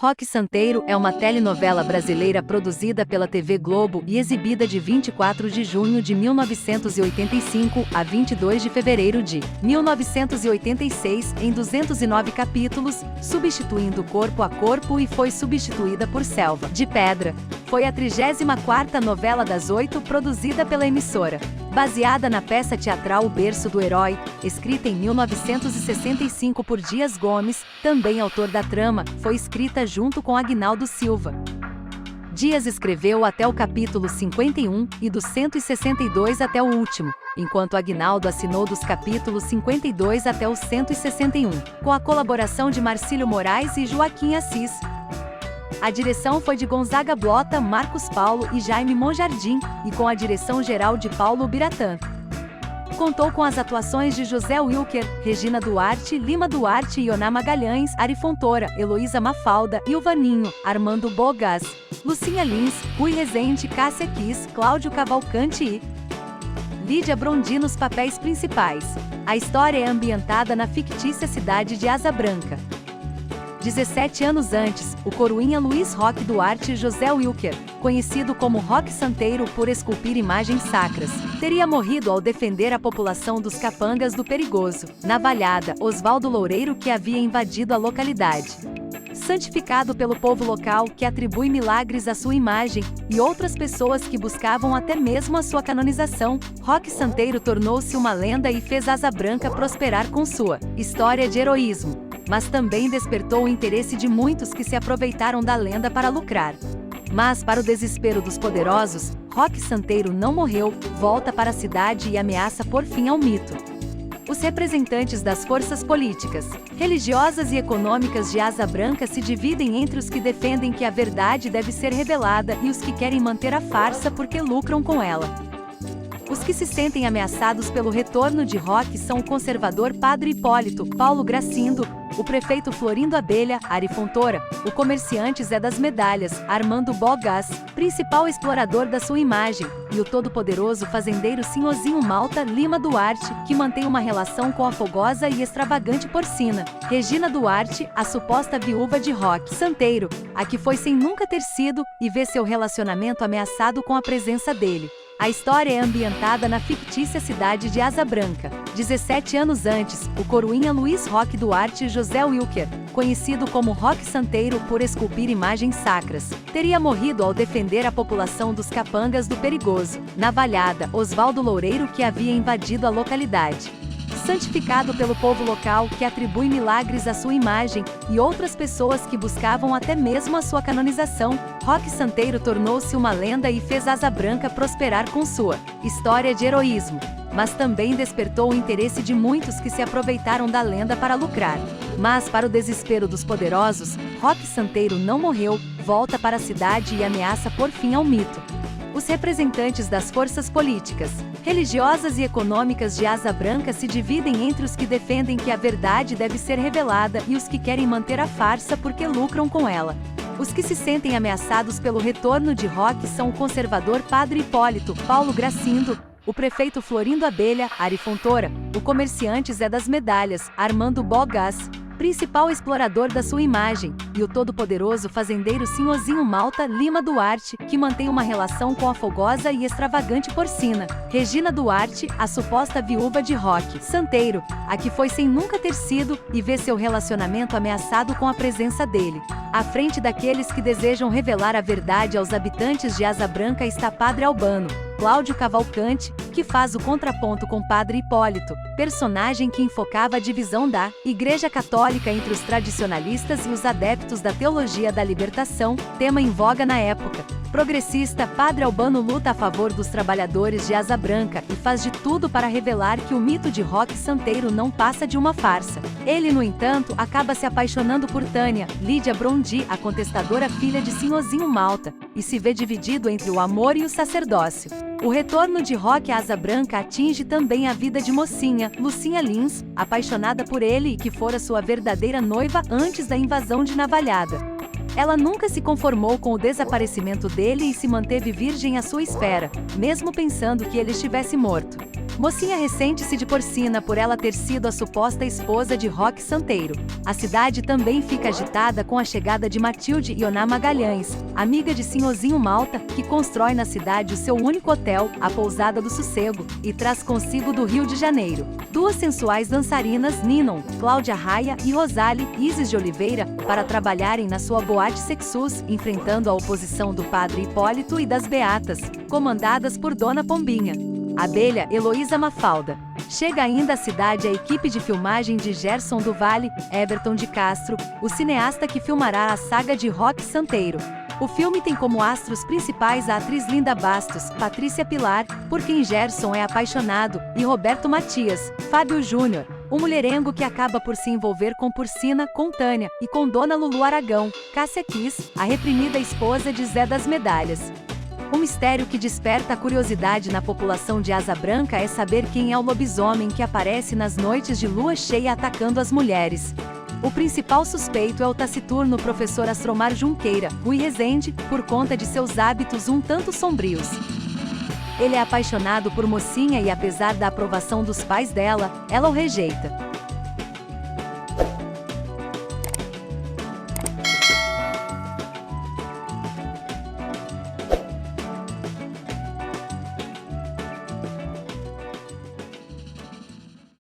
Roque Santeiro é uma telenovela brasileira produzida pela TV Globo e exibida de 24 de junho de 1985 a 22 de fevereiro de 1986 em 209 capítulos, substituindo Corpo a Corpo e foi substituída por Selva de Pedra. Foi a 34ª novela das 8 produzida pela emissora. Baseada na peça teatral O Berço do Herói, escrita em 1965 por Dias Gomes, também autor da trama, foi escrita junto com Aguinaldo Silva. Dias escreveu até o capítulo 51 e do 162 até o último, enquanto Aguinaldo assinou dos capítulos 52 até o 161, com a colaboração de Marcílio Moraes e Joaquim Assis. A direção foi de Gonzaga Blota, Marcos Paulo e Jaime Monjardim, e com a direção geral de Paulo Biratã. Contou com as atuações de José Wilker, Regina Duarte, Lima Duarte, Ioná Magalhães, Ari Fontoura, Heloísa Mafalda, Ilvaninho, Armando Bogas, Lucinha Lins, Rui Rezende, Cássia Kiss, Cláudio Cavalcante e Lídia Brondi nos papéis principais. A história é ambientada na fictícia cidade de Asa Branca. 17 anos antes, o coroinha Luiz Roque Duarte José Wilker, conhecido como Roque Santeiro por esculpir imagens sacras, teria morrido ao defender a população dos capangas do perigoso, navalhada, Osvaldo Loureiro que havia invadido a localidade. Santificado pelo povo local que atribui milagres à sua imagem, e outras pessoas que buscavam até mesmo a sua canonização, Roque Santeiro tornou-se uma lenda e fez Asa Branca prosperar com sua história de heroísmo. Mas também despertou o interesse de muitos que se aproveitaram da lenda para lucrar. Mas, para o desespero dos poderosos, Roque Santeiro não morreu, volta para a cidade e ameaça pôr fim ao mito. Os representantes das forças políticas, religiosas e econômicas de Asa Branca se dividem entre os que defendem que a verdade deve ser revelada e os que querem manter a farsa porque lucram com ela. Os que se sentem ameaçados pelo retorno de Roque são o conservador Padre Hipólito, Paulo Gracindo, o prefeito Florindo Abelha, Ari Fontoura, o comerciante Zé das Medalhas, Armando Bogas, principal explorador da sua imagem, e o todo-poderoso fazendeiro Sinhozinho Malta Lima Duarte, que mantém uma relação com a fogosa e extravagante Porcina, Regina Duarte, a suposta viúva de Roque Santeiro, a que foi sem nunca ter sido, e vê seu relacionamento ameaçado com a presença dele. A história é ambientada na fictícia cidade de Asa Branca. 17 anos antes, o coroinha Luiz Roque Duarte José Wilker, conhecido como Roque Santeiro por esculpir imagens sacras, teria morrido ao defender a população dos capangas do perigoso, navalhada, Osvaldo Loureiro que havia invadido a localidade. Santificado pelo povo local que atribui milagres à sua imagem, e outras pessoas que buscavam até mesmo a sua canonização, Roque Santeiro tornou-se uma lenda e fez Asa Branca prosperar com sua história de heroísmo. Mas também despertou o interesse de muitos que se aproveitaram da lenda para lucrar. Mas, para o desespero dos poderosos, Roque Santeiro não morreu, volta para a cidade e ameaça pôr fim ao mito. Os representantes das forças políticas, religiosas e econômicas de Asa Branca se dividem entre os que defendem que a verdade deve ser revelada e os que querem manter a farsa porque lucram com ela. Os que se sentem ameaçados pelo retorno de Roque são o conservador Padre Hipólito, Paulo Gracindo, o prefeito Florindo Abelha, Ari Fontoura, o comerciante Zé das Medalhas, Armando Bogas, principal explorador da sua imagem, e o todo-poderoso fazendeiro Sinhozinho Malta Lima Duarte, que mantém uma relação com a fogosa e extravagante Porcina, Regina Duarte, a suposta viúva de Roque Santeiro, a que foi sem nunca ter sido, e vê seu relacionamento ameaçado com a presença dele. À frente daqueles que desejam revelar a verdade aos habitantes de Asa Branca está Padre Albano, Cláudio Cavalcante, que faz o contraponto com Padre Hipólito, personagem que enfocava a divisão da Igreja Católica entre os tradicionalistas e os adeptos da teologia da libertação, tema em voga na época. Progressista, Padre Albano luta a favor dos trabalhadores de Asa Branca e faz de tudo para revelar que o mito de Roque Santeiro não passa de uma farsa. Ele, no entanto, acaba se apaixonando por Tânia, Lídia Brondi, a contestadora filha de Sinhozinho Malta, e se vê dividido entre o amor e o sacerdócio. O retorno de Roque à Asa Branca atinge também a vida de mocinha, Lucinha Lins, apaixonada por ele e que fora sua verdadeira noiva antes da invasão de Navalhada. Ela nunca se conformou com o desaparecimento dele e se manteve virgem à sua espera, mesmo pensando que ele estivesse morto. Mocinha ressente-se de Porcina por ela ter sido a suposta esposa de Roque Santeiro. A cidade também fica agitada com a chegada de Matilde Ioná Magalhães, amiga de Sinhozinho Malta, que constrói na cidade o seu único hotel, a Pousada do Sossego, e traz consigo do Rio de Janeiro duas sensuais dançarinas, Ninon, Cláudia Raia e Rosali Isis de Oliveira, para trabalharem na sua boate Sexus, enfrentando a oposição do padre Hipólito e das Beatas, comandadas por Dona Pombinha. Abelha Heloísa Mafalda. Chega ainda à cidade a equipe de filmagem de Gerson do Vale, Everton de Castro, o cineasta que filmará a saga de Roque Santeiro. O filme tem como astros principais a atriz Linda Bastos, Patrícia Pilar, por quem Gerson é apaixonado, e Roberto Matias, Fábio Júnior, um mulherengo que acaba por se envolver com Porcina, com Tânia, e com Dona Lulu Aragão, Cássia Kiss, a reprimida esposa de Zé das Medalhas. Um mistério que desperta a curiosidade na população de Asa Branca é saber quem é o lobisomem que aparece nas noites de lua cheia atacando as mulheres. O principal suspeito é o taciturno professor Astromar Junqueira, Rui Rezende, por conta de seus hábitos um tanto sombrios. Ele é apaixonado por Mocinha e apesar da aprovação dos pais dela, ela o rejeita.